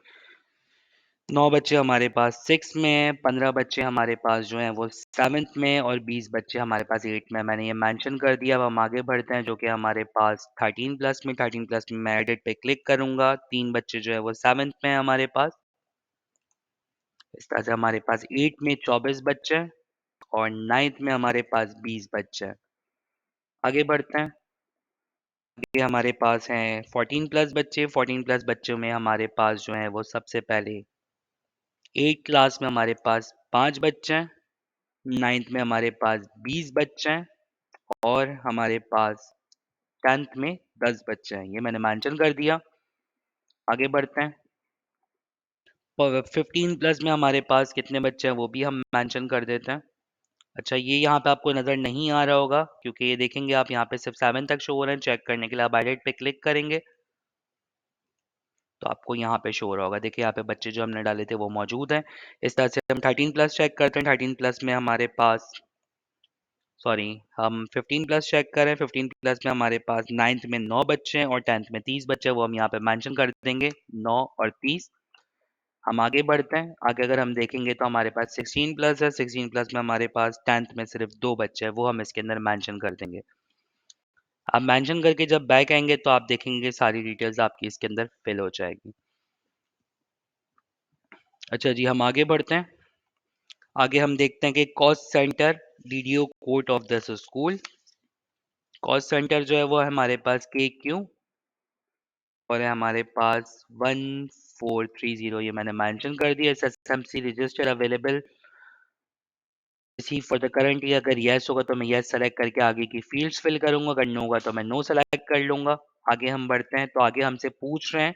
9 बच्चे हमारे पास 6 में हैं, 15 बच्चे हमारे पास जो हैं वो 7th में और 20 बच्चे हमारे पास 8 में। मैंने ये मेंशन कर दिया। अब हम आगे बढ़ते हैं जो कि हमारे पास 13 प्लस में। 13 प्लस में मैं एडिट पे क्लिक करूँगा। 3 बच्चे जो है वो 7th में हैं हमारे पास। इस तरह से हमारे पास 8 में 24 बच्चे हैं और 9th में हमारे पास 20 बच्चे हैं। आगे बढ़ते हैं। आगे हमारे पास हैं 14 प्लस बच्चे। 14 प्लस बच्चों में हमारे पास जो हैं वो सबसे पहले 8 क्लास में हमारे पास 5 बच्चे हैं। 9th में हमारे पास 20 बच्चे हैं और हमारे पास 10th में 10 बच्चे हैं। ये मैंने मेंशन कर दिया। आगे बढ़ते हैं। 15 प्लस में हमारे पास कितने बच्चे हैं वो भी हम मेंशन कर देते हैं। अच्छा, ये यहाँ पे आपको नज़र नहीं आ रहा होगा क्योंकि ये देखेंगे आप यहाँ पे सिर्फ 7 तक शो हो रहे हैं। चेक करने के लिए आप एडिट पे क्लिक करेंगे तो आपको यहाँ पे शो हो रहा होगा। देखिए यहाँ पे बच्चे जो हमने डाले थे वो मौजूद हैं। इस तरह से हम 13 प्लस चेक करते हैं। 13 प्लस में हमारे पास सॉरी, हम 15 प्लस चेक करें। 15 प्लस में हमारे पास 9th में 9 बच्चे हैं और 10th में 30 बच्चे हैं। वो हम यहाँ पे मेंशन कर देंगे 9 और 30। हम आगे बढ़ते हैं। आगे अगर हम देखेंगे तो हमारे पास 16 प्लस है। 16 प्लस में हमारे पास 10th में सिर्फ 2 बच्चे हैं। वो हम इसके अंदर मेंशन कर देंगे। आप मेंशन करके जब बैक आएंगे तो आप देखेंगे सारी डिटेल्स आपकी इसके अंदर फिल हो जाएगी। अच्छा जी, हम आगे बढ़ते हैं। आगे हम देखते हैं कि cost centre video code of the school. Cost centre जो है वो है हमारे पास के क्यू और है हमारे पास 1430। ये मैंने मेंशन कर दिया। एसएसएमसी रजिस्टर अवेलेबल इसी फॉर द करंट ईयर। अगर येस होगा तो मैं येस सेलेक्ट करके आगे की फील्ड्स फिल करूंगा। अगर नो होगा तो मैं नो सेलेक्ट कर लूंगा। आगे हम बढ़ते हैं तो आगे हमसे पूछ रहे हैं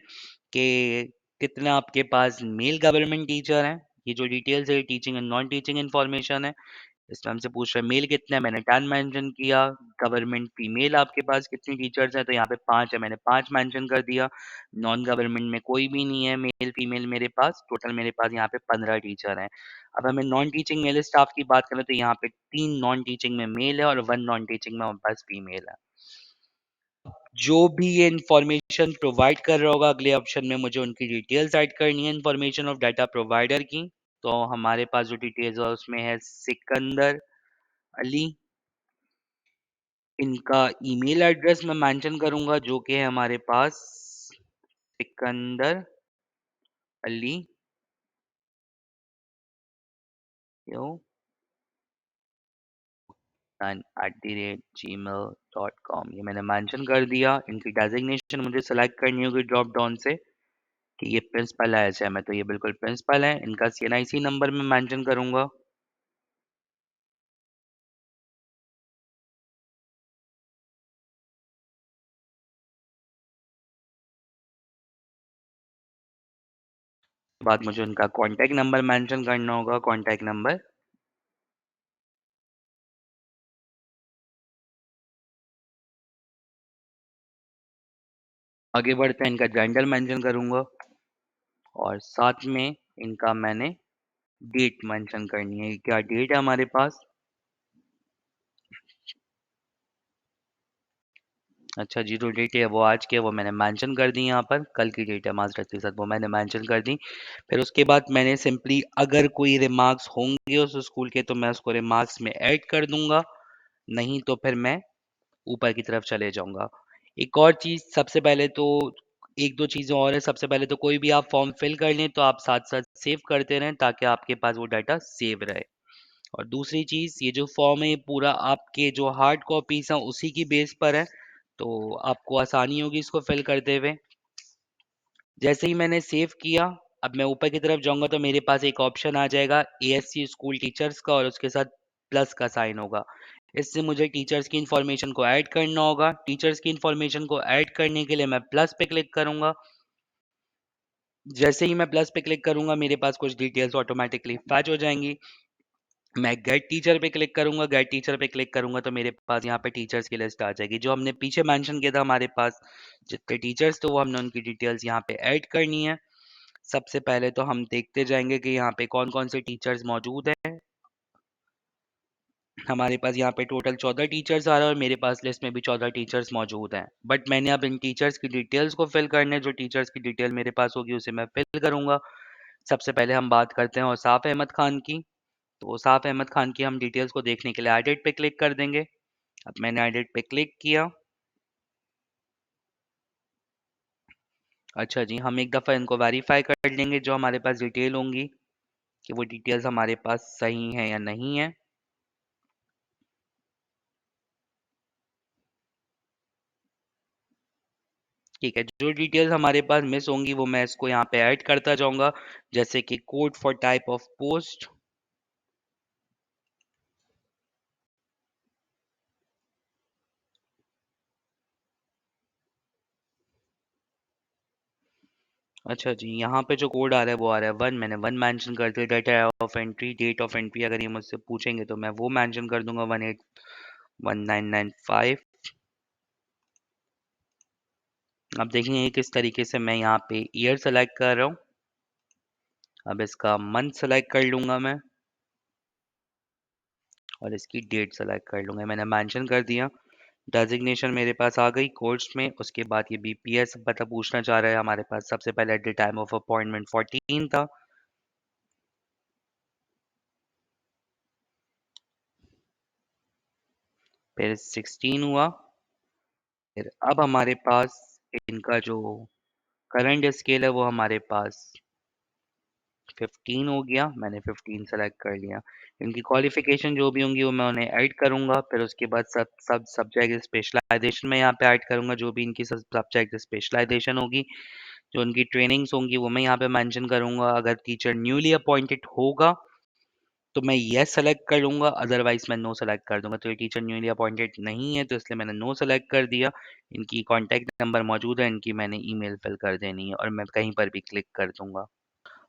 कि कितना आपके पास मेल गवर्नमेंट टीचर हैं। ये जो डिटेल्स है teaching and non teaching information है। इसमें हमसे पूछ रहे हैं मेल कितने हैं, मैंने 10 मेंशन किया। गवर्नमेंट फीमेल आपके पास कितनी टीचर्स हैं तो यहाँ पे 5 है, मैंने 5 मेंशन कर दिया। नॉन गवर्नमेंट में कोई भी नहीं है मेल फीमेल मेरे पास। टोटल मेरे पास यहाँ पे 15 टीचर हैं। अब हमें नॉन टीचिंग मेल स्टाफ की बात करें तो यहाँ पे 3 नॉन टीचिंग में मेल है और 1 नॉन टीचिंग में हमारे पास फीमेल है। जो भी ये इन्फॉर्मेशन प्रोवाइड कर रहा होगा अगले ऑप्शन में मुझे उनकी डिटेल्स ऐड करनी है इन्फॉर्मेशन ऑफ डाटा प्रोवाइडर की। तो हमारे पास जो डिटेल्स है उसमें है सिकंदर अली। इनका ईमेल एड्रेस मैं मेंशन करूंगा जो कि है हमारे पास सिकंदर अली gmail.com। ये मैंने मेंशन कर दिया। इनकी डेजिग्नेशन मुझे सेलेक्ट करनी होगी ड्रॉप डाउन से कि ये प्रिंसिपल है एचएम है तो ये बिल्कुल प्रिंसिपल है। इनका सीएनआईसी नंबर मैं मेंशन करूंगा। बाद मुझे उनका कॉन्टैक्ट नंबर मेंशन करना होगा। कॉन्टैक्ट नंबर आगे बढ़ते हैं। इनका जेंडर मेंशन करूंगा और साथ में इनका मैंने डेट मेंशन करनी है। क्या डेट है हमारे पास। अच्छा जी, जो डेट है वो आज की है वो मैंने मेंशन कर दी। यहाँ पर कल की डेट है माजरत के साथ वो मैंने मेंशन कर दी। फिर उसके बाद मैंने सिंपली अगर कोई रिमार्क्स होंगे उस स्कूल के तो मैं उसको रिमार्क्स में ऐड कर दूंगा, नहीं तो फिर मैं ऊपर की तरफ चले जाऊंगा। एक और चीज़ सबसे पहले तो एक दो चीज़ें और है। सबसे पहले तो कोई भी आप फॉर्म फिल कर लें तो आप साथ साथ सेव करते रहें ताकि आपके पास वो डाटा सेव रहे। और दूसरी चीज़ ये जो फॉर्म है ये पूरा आपके जो हार्ड कॉपीज हैं उसी की बेस पर है। तो आपको आसानी होगी इसको फिल करते हुए। जैसे ही मैंने सेव किया, अब मैं ऊपर की तरफ जाऊँगा तो मेरे पास एक ऑप्शन आ जाएगा एएससी स्कूल टीचर्स का और उसके साथ प्लस का साइन होगा। इससे मुझे टीचर्स की इन्फॉर्मेशन को ऐड करना होगा। टीचर्स की इन्फॉर्मेशन को ऐड करने के लिए मैं प्लस पे क्लिक करूँगा। जैसे ही मैं प्लस पे क्लिक करूँगा मेरे पास कुछ डिटेल्स ऑटोमैटिकली फैच हो जाएँगी। मैं गेट टीचर पे क्लिक करूँगा, गेट टीचर पे क्लिक करूँगा तो मेरे पास यहाँ पे टीचर्स की लिस्ट आ जाएगी। जो हमने पीछे मेंशन किया था हमारे पास जितने टीचर्स थे वो हमने उनकी डिटेल्स यहाँ पे ऐड करनी है। सबसे पहले तो हम देखते जाएँगे कि यहाँ पे कौन-कौन से टीचर्स मौजूद हैं। हमारे पास यहाँ पे टोटल 14 टीचर्स आ रहा है और मेरे पास लिस्ट में भी 14 टीचर्स मौजूद हैं। बट मैंने अब इन टीचर्स की डिटेल्स को फिल करना है, जो टीचर्स की डिटेल मेरे पास होगी उसे मैं फिल करूँगा। सबसे पहले हम बात करते हैं औसाफ अहमद खान की। तो औसाफ अहमद खान की हम डिटेल्स को देखने के लिए एडिट पे क्लिक कर देंगे। अब मैंने एडिट पे क्लिक किया। अच्छा जी, हम एक दफ़ा इनको वेरीफाई कर लेंगे जो हमारे पास डिटेल होंगी कि वो डिटेल्स हमारे पास सही हैं या नहीं है। ठीक है, जो डिटेल्स हमारे पास मिस होंगी वो मैं इसको यहाँ पे ऐड करता जाऊँगा, जैसे कि code for type of post. अच्छा जी, यहाँ पे जो कोड आ रहा है वो आ रहा है 1, मैंने 1 मेंशन कर दिया। Data of entry, date of entry अगर ये मुझसे पूछेंगे तो मैं वो मेंशन कर दूँगा 181995। अब देखेंगे किस तरीके से मैं यहाँ पे ईयर सेलेक्ट कर रहा हूँ। अब इसका मंथ सेलेक्ट कर लूँगा मैं और इसकी डेट सेलेक्ट कर लूँगा। मैंने मेंशन कर दिया। डेज़िग्नेशन मेरे पास आ गई कोर्स में। उसके बाद ये बीपीएस पता पूछना चाह रहा है हमारे पास। सबसे पहले at the time of appointment 14 था। फिर 16 हुआ। फिर अब हमारे पास इनका जो करंट स्केल है वो हमारे पास 15 हो गया। मैंने 15 सेलेक्ट कर लिया। इनकी क्वालिफिकेशन जो भी होंगी वो मैं उन्हें ऐड करूँगा। फिर उसके बाद सब सब सब्जेक्ट स्पेशलाइजेशन मैं यहाँ पे ऐड करूँगा। जो भी इनकी सब्जेक्ट स्पेशलाइजेशन होगी, जो उनकी ट्रेनिंग्स होंगी वो मैं यहाँ पे मेंशन करूँगा। अगर टीचर न्यूली अपॉइंटेड होगा तो मैं येस सेलेक्ट कर लूँगा, अदरवाइज़ मैं नो सेलेक्ट कर दूँगा। तो ये टीचर न्यूली अपॉइंटेड नहीं है तो इसलिए मैंने नो सेलेक्ट कर दिया। इनकी कॉन्टैक्ट नंबर मौजूद है, इनकी मैंने ईमेल फिल कर देनी है और मैं कहीं पर भी क्लिक कर दूँगा।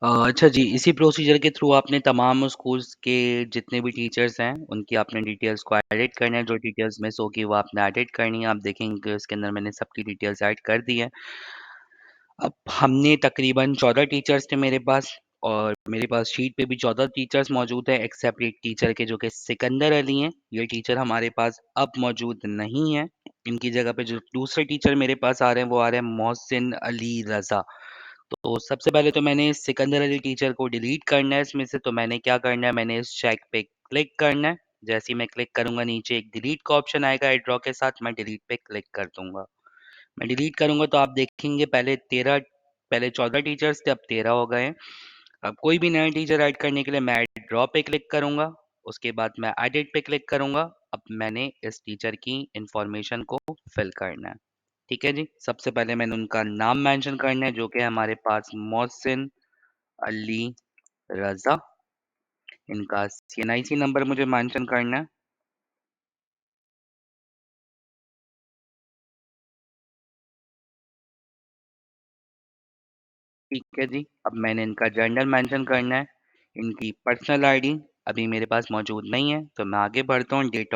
अच्छा जी, इसी प्रोसीजर के थ्रू आपने तमाम स्कूल्स के जितने भी टीचर्स हैं, उनकी आपने डिटेल्स को एडिट करना है। जो डिटेल्स मिस होगी वो आपने एडिट करनी है। आप देखेंगे कि उसके अंदर मैंने सबकी डिटेल्स ऐड कर दी है। अब हमने तकरीबन 14 टीचर्स थे मेरे पास और मेरे पास शीट पे भी 14 टीचर्स मौजूद हैं एक्सेप्ट एक टीचर के जो कि सिकंदर अली हैं। ये टीचर हमारे पास अब मौजूद नहीं है। इनकी जगह पे जो दूसरे टीचर मेरे पास आ रहे हैं वो आ रहे हैं मोहसिन अली रज़ा। तो सबसे पहले तो मैंने इस सिकंदर अली टीचर को डिलीट करना है इसमें से। तो मैंने क्या करना है, मैंने इस चेक पे क्लिक करना है। जैसे ही मैं क्लिक करूँगा नीचे एक डिलीट का ऑप्शन आएगा एड ड्रॉ के साथ, मैं डिलीट पे क्लिक कर दूँगा। मैं डिलीट करूँगा तो आप देखेंगे पहले 14 टीचर्स थे, अब 13 हो गए हैं। अब कोई भी नया टीचर ऐड करने के लिए मैं ऐड ड्रॉ पे क्लिक करूँगा। उसके बाद मैं एडिट पे क्लिक करूँगा। अब मैंने इस टीचर की इन्फॉर्मेशन को फिल करना है। ठीक है जी। सबसे पहले मैंने उनका नाम मेंशन करना है जो कि हमारे पास मोहसिन अली रज़ा। इनका सीएनआईसी नंबर मुझे मेंशन करना है। ठीक है जी। अब मैंने इनका जेंडर मेंशन करना है। इनकी पर्सनल आईडी अभी मेरे पास मौजूद नहीं है तो मैं आगे बढ़ता हूँ। डेट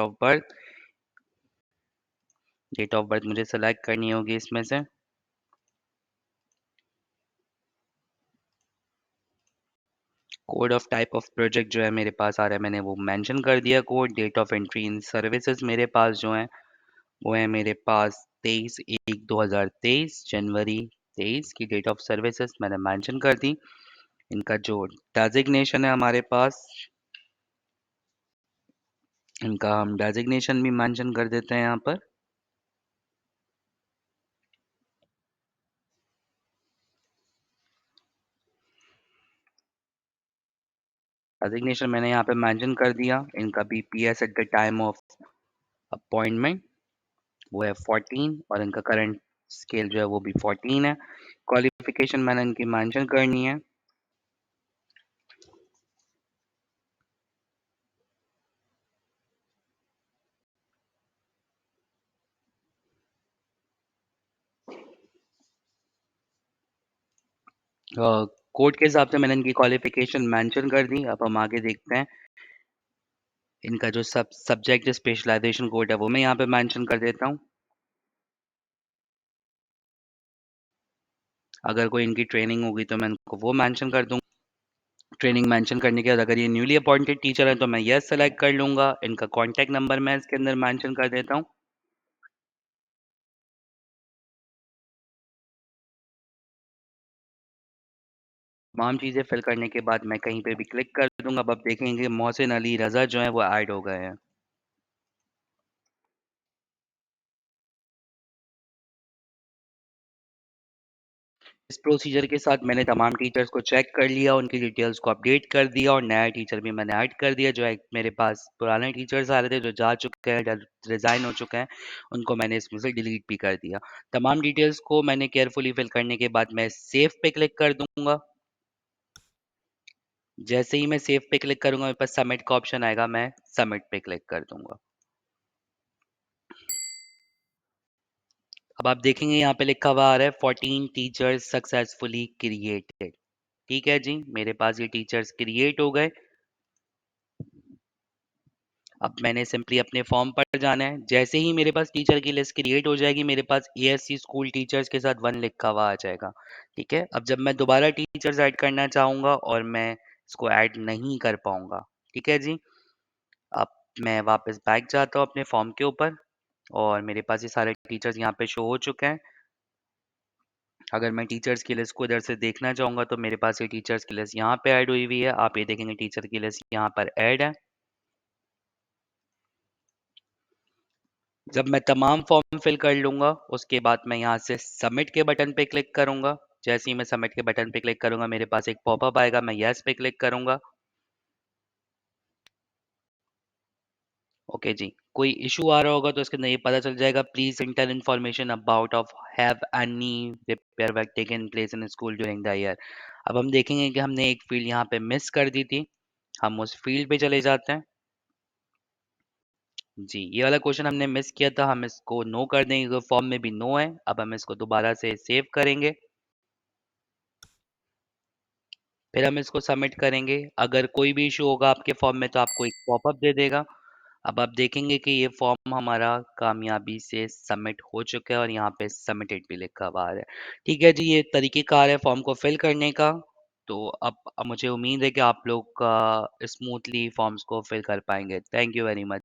ऑफ बर्थ मुझे सेलेक्ट करनी होगी इसमें से। Code of type of project जो है मेरे पास आ रहा है, मैंने वो मेंशन कर दिया code. Date of entry in services मेरे पास जो है वो है मेरे पास 23/1/2023। जनवरी 23 की डेट ऑफ सर्विसेज मैंने मेंशन कर दी। इनका जो डेजिग्नेशन है हमारे पास, इनका हम डेजिग्नेशन भी मेंशन कर देते हैं यहाँ पर। डेजिग्नेशन मैंने यहाँ पे मेंशन कर दिया। इनका BPS at the time of appointment वो है 14 और इनका करंट स्केल जो है वो भी 14 है। क्वालिफिकेशन मैंने इनकी मेंशन करनी है। कोड के हिसाब से मैंने इनकी क्वालिफिकेशन मेंशन कर दी। अब हम आगे देखते हैं। इनका जो सब्जेक्ट स्पेशलाइजेशन कोड है वो मैं यहाँ पे मेंशन कर देता हूँ। अगर कोई इनकी ट्रेनिंग होगी तो मैं इनको वो मेंशन कर दूँगा। ट्रेनिंग मेंशन करने के बाद अगर ये न्यूली अपॉइंटेड टीचर है तो मैं यस सेलेक्ट कर लूँगा। इनका कॉन्टैक्ट नंबर मैं इसके अंदर मेंशन कर देता हूँ। तमाम चीज़ें फिल करने के बाद मैं कहीं पे भी क्लिक कर दूँगा। अब आप देखेंगे कि मोहसिन अली रज़ा जो हैं वो ऐड हो गए हैं। इस प्रोसीजर के साथ मैंने तमाम टीचर्स को चेक कर लिया, उनकी डिटेल्स को अपडेट कर दिया और नया टीचर भी मैंने ऐड कर दिया। जो एक मेरे पास पुराने टीचर्स आ रहे थे जो जा चुके हैं, रिज़ाइन हो चुके हैं, उनको मैंने इसमें से डिलीट भी कर दिया। तमाम डिटेल्स को मैंने केयरफुली फिल करने के बाद मैं सेव पे क्लिक कर दूँगा। जैसे ही मैं सेव पे क्लिक करूँगा मेरे पास सबमिट का ऑप्शन आएगा, मैं सबमिट पे क्लिक कर दूँगा। अब आप देखेंगे यहाँ पे लिखा हुआ आ रहा है 14 टीचर्स सक्सेसफुली क्रिएटेड। ठीक है जी, मेरे पास ये टीचर्स क्रिएट हो गए। अब मैंने सिंपली अपने फॉर्म पर जाना है। जैसे ही मेरे पास टीचर की लिस्ट क्रिएट हो जाएगी, मेरे पास एएससी स्कूल टीचर्स के साथ 1 लिखा हुआ आ जाएगा। ठीक है? अब जब मैं दोबारा टीचर्स ऐड करना चाहूँगा और मैं इसको ऐड नहीं कर पाऊँगा। ठीक है जी? अब मैं वापस बैक जाता हूँ अपने फॉर्म के ऊपर और मेरे पास ये सारे टीचर्स यहाँ पे शो हो चुके हैं। अगर मैं टीचर्स की लिस्ट को इधर से देखना चाहूँगा तो मेरे पास ये टीचर्स की लिस्ट यहाँ पे ऐड हुई हुई है। आप ये देखेंगे टीचर की लिस्ट यहाँ पर ऐड है। जब मैं तमाम फॉर्म फिल कर लूँगा, उसके बाद मैं यहाँ से सबमिट के बटन पे क्लिक करूँगा। जैसे ही मैं सबमिट के बटन पे क्लिक करूँगा, मेरे पास एक पॉपअप आएगा, मैं येस पे क्लिक करूँगा। ओके जी। कोई इश्यू आ रहा होगा तो इसके अंदर ये पता चल जाएगा, please enter information about of have any repair work taken place in school during the year. अब हम देखेंगे कि हमने एक फ़ील्ड यहाँ पे मिस कर दी थी। हम उस फ़ील्ड पे चले जाते हैं। जी, ये वाला क्वेश्चन हमने मिस किया था, हम इसको नो कर देंगे, फॉर्म में भी नो है। अब हम इसको दोबारा से सेव करेंगे। फिर हम इसको सबमिट करेंगे। अगर कोई भी इश्यू होगा आपके फॉर्म में तो आपको एक पॉपअप दे देगा। अब आप देखेंगे कि ये फॉर्म हमारा कामयाबी से सबमिट हो चुका है और यहाँ पे सबमिटेड भी लिखा हुआ है। ठीक है जी, ये तरीक़ेकार है फॉर्म को फिल करने का। तो अब मुझे उम्मीद है कि आप लोग स्मूथली फॉर्म्स को फिल कर पाएँगे। Thank you very much.